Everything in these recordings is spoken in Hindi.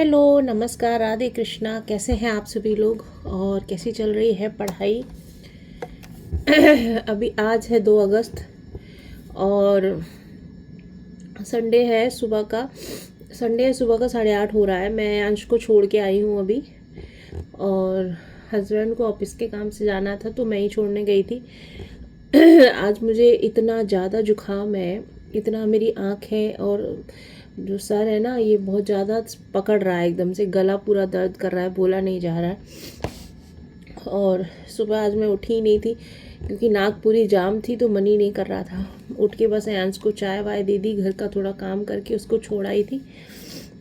हेलो, नमस्कार, राधे कृष्णा। कैसे हैं आप सभी लोग और कैसी चल रही है पढ़ाई? अभी आज है 2 अगस्त और संडे है सुबह का। संडे है सुबह का 8:30 हो रहा है। मैं अंश को छोड़ के आई हूँ अभी, और हस्बैंड को ऑफिस के काम से जाना था तो मैं ही छोड़ने गई थी। आज मुझे इतना ज़्यादा जुकाम है, इतना मेरी आँख है और जो सर है ना, ये बहुत ज़्यादा पकड़ रहा है, एकदम से गला पूरा दर्द कर रहा है, बोला नहीं जा रहा है। और सुबह आज मैं उठी ही नहीं थी क्योंकि नाक पूरी जाम थी, तो मन ही नहीं कर रहा था। उठ के बस अंश को चाय वाय दे दी, घर का थोड़ा काम करके उसको छोड़ आई थी।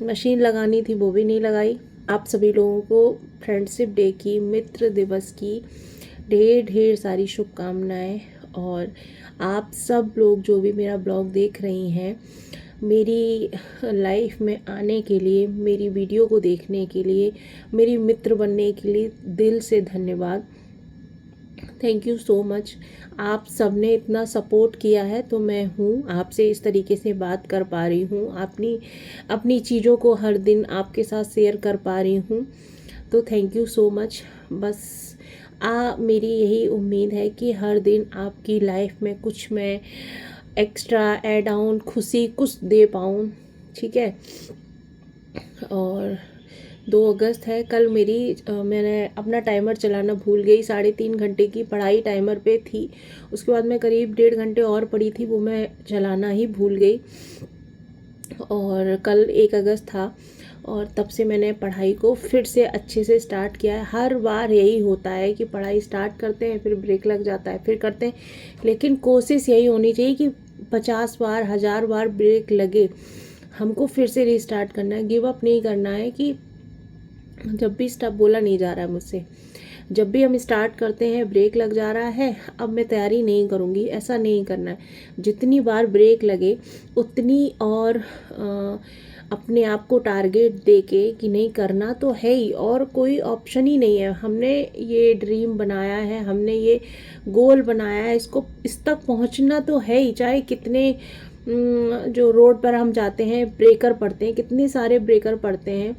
मशीन लगानी थी, वो भी नहीं लगाई। आप सभी लोगों को फ्रेंडशिप डे की, मित्र दिवस की ढेर ढेर सारी शुभकामनाएं। और आप सब लोग जो भी मेरा ब्लॉग देख रही हैं, मेरी लाइफ में आने के लिए, मेरी वीडियो को देखने के लिए, मेरी मित्र बनने के लिए दिल से धन्यवाद। Thank you so much. आप सबने इतना सपोर्ट किया है तो मैं हूँ आपसे इस तरीके से बात कर पा रही हूँ, अपनी अपनी चीज़ों को हर दिन आपके साथ शेयर कर पा रही हूँ। तो थैंक यू सो मच। बस मेरी यही उम्मीद है कि हर दिन आपकी लाइफ में कुछ मैं एक्स्ट्रा ऐड ऑन खुशी कुछ दे पाऊँ, ठीक है। और 2 अगस्त है कल। मैंने अपना टाइमर चलाना भूल गई। 3.5 घंटे की पढ़ाई टाइमर पे थी, उसके बाद मैं करीब 1.5 घंटे और पढ़ी थी, वो मैं चलाना ही भूल गई। और कल 1 अगस्त था और तब से मैंने पढ़ाई को फिर से अच्छे से स्टार्ट किया है। हर बार यही होता है कि पढ़ाई स्टार्ट करते हैं, फिर ब्रेक लग जाता है, फिर करते हैं। लेकिन कोशिश यही होनी चाहिए कि 50 बार 1000 बार ब्रेक लगे, हमको फिर से रीस्टार्ट करना है। गिव अप नहीं करना है कि जब भी स्टॉप बोला नहीं जा रहा है मुझसे, जब भी हम स्टार्ट करते हैं ब्रेक लग जा रहा है, अब मैं तैयारी नहीं करूँगी, ऐसा नहीं करना है। जितनी बार ब्रेक लगे उतनी और अपने आप को टारगेट दे के कि नहीं करना तो है ही, और कोई ऑप्शन ही नहीं है। हमने ये ड्रीम बनाया है, हमने ये गोल बनाया है, इसको इस तक पहुंचना तो है ही। चाहे कितने जो रोड पर हम जाते हैं ब्रेकर पड़ते हैं, कितने सारे ब्रेकर पड़ते हैं,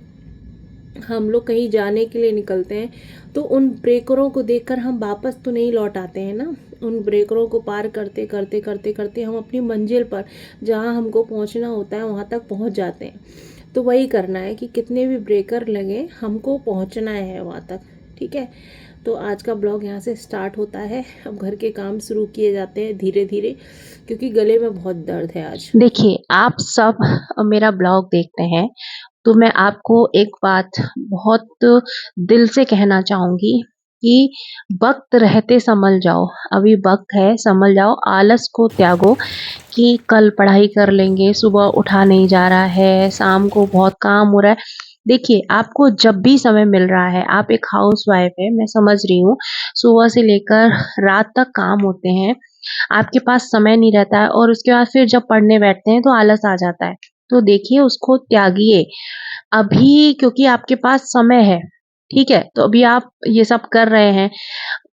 हम लोग कहीं जाने के लिए निकलते हैं तो उन ब्रेकरों को देखकर हम वापस तो नहीं लौट आते हैं ना। उन ब्रेकरों को पार करते करते करते करते हम अपनी मंजिल पर, जहाँ हमको पहुँचना होता है, वहाँ तक पहुँच जाते हैं। तो वही करना है कि कितने भी ब्रेकर लगे, हमको पहुँचना है वहाँ तक, ठीक है। तो आज का ब्लॉग यहाँ से स्टार्ट होता है। अब घर के काम शुरू किए जाते हैं धीरे धीरे, क्योंकि गले में बहुत दर्द है आज। देखिए, आप सब मेरा ब्लॉग देखते हैं तो मैं आपको एक बात बहुत दिल से कहना चाहूंगी कि वक्त रहते संभल जाओ। अभी वक्त है, संभल जाओ, आलस को त्यागो कि कल पढ़ाई कर लेंगे, सुबह उठा नहीं जा रहा है, शाम को बहुत काम हो रहा है। देखिए, आपको जब भी समय मिल रहा है, आप एक हाउसवाइफ है, मैं समझ रही हूँ, सुबह से लेकर रात तक काम होते हैं, आपके पास समय नहीं रहता है और उसके बाद फिर जब पढ़ने बैठते हैं तो आलस आ जाता है। तो देखिए, उसको त्यागिए अभी, क्योंकि आपके पास समय है, ठीक है? तो अभी आप ये सब कर रहे हैं,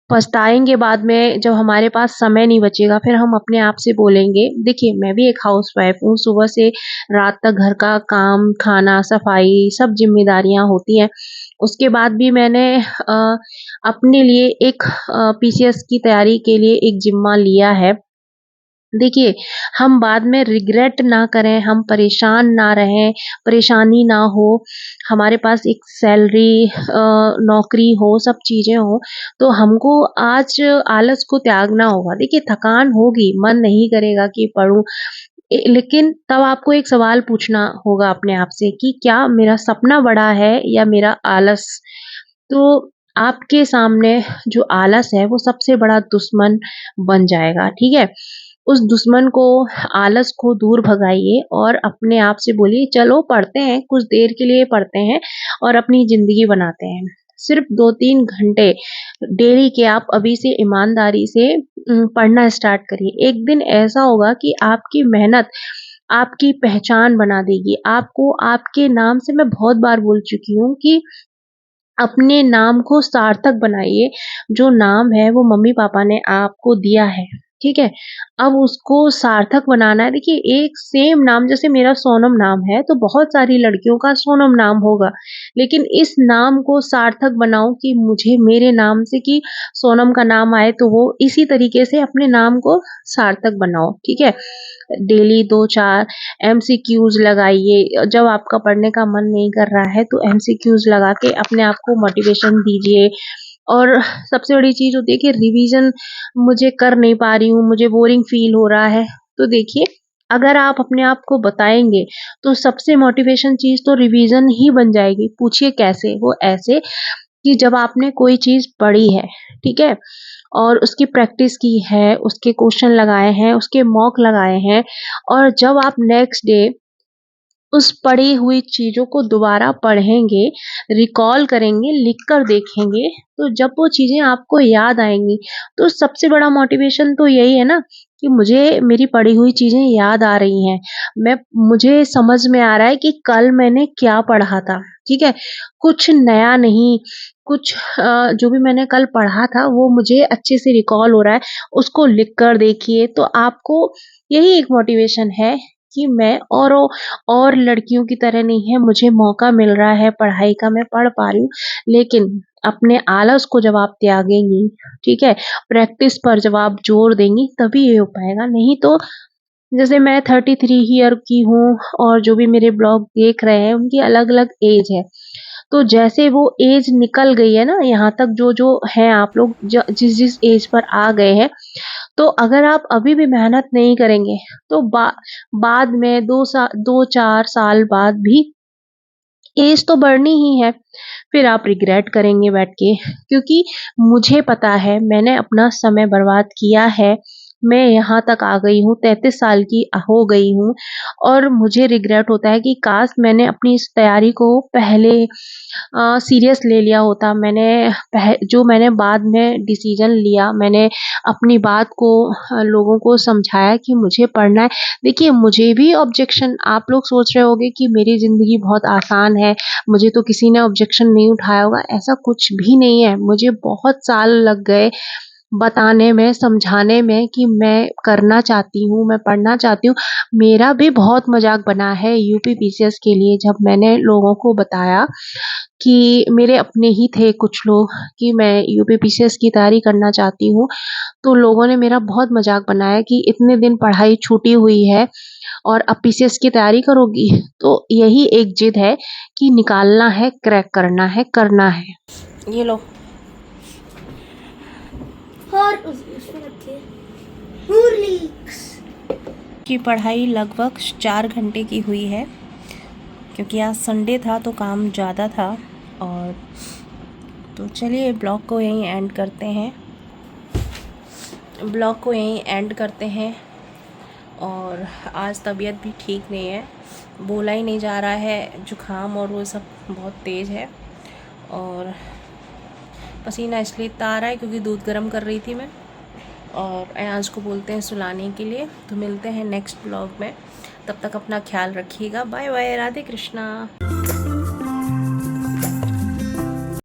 पछताएँगे बाद में जब हमारे पास समय नहीं बचेगा, फिर हम अपने आप से बोलेंगे। देखिए, मैं भी एक हाउसवाइफ हूँ, सुबह से रात तक घर का काम, खाना, सफाई सब ज़िम्मेदारियाँ होती हैं। उसके बाद भी मैंने अपने लिए एक पीसीएस की तैयारी के लिए एक ज़िम्मा लिया है। देखिए, हम बाद में रिग्रेट ना करें, हम परेशान ना रहें, परेशानी ना हो, हमारे पास एक सैलरी नौकरी हो, सब चीज़ें हों, तो हमको आज आलस को त्यागना होगा। देखिए, थकान होगी, मन नहीं करेगा कि पढूँ, लेकिन तब आपको एक सवाल पूछना होगा अपने आप से कि क्या मेरा सपना बड़ा है या मेरा आलस? तो आपके सामने जो आलस है, वो सबसे बड़ा दुश्मन बन जाएगा, ठीक है? उस दुश्मन को, आलस को दूर भगाइए और अपने आप से बोलिए चलो पढ़ते हैं, कुछ देर के लिए पढ़ते हैं और अपनी ज़िंदगी बनाते हैं। सिर्फ़ 2-3 घंटे डेली के आप अभी से ईमानदारी से पढ़ना स्टार्ट करिए। एक दिन ऐसा होगा कि आपकी मेहनत आपकी पहचान बना देगी। आपको आपके नाम से मैं बहुत बार बोल चुकी हूँ कि अपने नाम को सार्थक बनाइए। जो नाम है वो मम्मी-पापा ने आपको दिया है। ठीक है? अब उसको सार्थक बनाना है। देखिए एक सेम नाम जैसे मेरा सोनम नाम है तो बहुत सारी लड़कियों का सोनम नाम होगा, लेकिन इस नाम को सार्थक बनाओ कि मुझे मेरे नाम से कि सोनम का नाम आए तो वो इसी तरीके से अपने नाम को सार्थक बनाओ, ठीक है? डेली 2-4 एमसीक्यूज़ लगाइए। जब आपका पढ़ने का मन नहीं कर रहा है तो एमसीक्यूज़ लगा के अपने आप को मोटिवेशन दीजिए। और सबसे बड़ी चीज़ होती है कि रिवीज़न मुझे कर नहीं पा रही हूँ, मुझे बोरिंग फ़ील हो रहा है। तो देखिए, अगर आप अपने आप को बताएँगे, तो सबसे मोटिवेशन चीज़ तो रिवीज़न ही बन जाएगी। पूछिए कैसे? वो ऐसे कि जब आपने कोई चीज़ पढ़ी है, ठीक है? और उसकी प्रैक्टिस की है, उसके क्वेश्चन लगाए हैं, उसके मॉक लगाए हैं और जब आप नेक्स्ट डे उस पढ़ी हुई चीज़ों को दोबारा पढ़ेंगे, रिकॉल करेंगे, लिख कर देखेंगे, तो जब वो चीज़ें आपको याद आएँगी, तो सबसे बड़ा मोटिवेशन तो यही है ना कि मुझे मेरी पढ़ी हुई चीज़ें याद आ रही हैं। मुझे समझ में आ रहा है कि कल मैंने क्या पढ़ा था, ठीक है? कुछ नया नहीं, कुछ जो भी मैंने कल पढ़ा था, वो मुझे अच्छे से रिकॉल हो रहा है, उसको लिख कर देखिए, तो आपको यही एक मोटिवेशन है कि मैं और लड़कियों की तरह नहीं है, मुझे मौका मिल रहा है पढ़ाई का, मैं पढ़ पा रही हूँ। लेकिन अपने आलस को जब आप त्यागेंगी, ठीक है? प्रैक्टिस पर जब आप ज़ोर देंगी, तभी ये हो पाएगा। नहीं तो जैसे मैं 33 ईयर की हूँ और जो भी मेरे ब्लॉग देख रहे हैं, उनकी अलग-अलग एज है। तो जैसे वो एज निकल गई है ना, यहाँ तक जो-जो हैं आप लोग जिस-जिस एज पर आ गए हैं, तो अगर आप अभी भी मेहनत नहीं करेंगे, तो बाद में 2-4 साल बाद भी एज तो बढ़नी ही है। फिर आप रिग्रेट करेंगे बैठ के क्योंकि मुझे पता है मैंने अपना समय बर्बाद किया है। मैं यहाँ तक आ गई हूँ, 33 साल की हो गई हूँ और मुझे रिग्रेट होता है कि काश मैंने अपनी इस तैयारी को पहले सीरियस ले लिया होता। मैंने बाद में डिसीज़न लिया, मैंने अपनी बात को लोगों को समझाया कि मुझे पढ़ना है। देखिए मुझे भी ऑब्जेक्शन आप लोग सोच रहे होंगे कि मेरी ज़िंदगी बहुत आसान है, मुझे तो किसी ने ऑब्जेक्शन नहीं उठाया होगा, ऐसा कुछ भी नहीं है। मुझे बहुत साल लग गए बताने में, समझाने में कि मैं करना चाहती हूँ, मैं पढ़ना चाहती हूँ। मेरा भी बहुत मज़ाक बना है यूपी पीसीएस के लिए जब मैंने लोगों को बताया कि मेरे अपने ही थे कुछ लोग कि मैं यूपी पीसीएस की तैयारी करना चाहती हूँ। तो लोगों ने मेरा बहुत मज़ाक बनाया कि इतने दिन पढ़ाई छूटी हुई है और अब पीसीएस की तैयारी करोगी? तो यही एक ज़िद है कि निकालना है, क्रैक करना है, करना है। ये लो। और उसमें रखिए हॉर्लिक्स की पढ़ाई लगभग 4 घंटे की हुई है क्योंकि आज संडे था तो काम ज़्यादा था। और तो चलिए ब्लॉग को यहीं एंड करते हैं और आज तबीयत भी ठीक नहीं है, बोला ही नहीं जा रहा है, जुकाम और वो सब बहुत तेज़ है और पसीना इसलिए इतना आ रहा है क्योंकि दूध गर्म कर रही थी मैं। और अयांश को बोलते हैं सुलाने के लिए। तो मिलते हैं नेक्स्ट ब्लॉग में, तब तक अपना ख्याल रखिएगा। Bye bye, Radhe Krishna.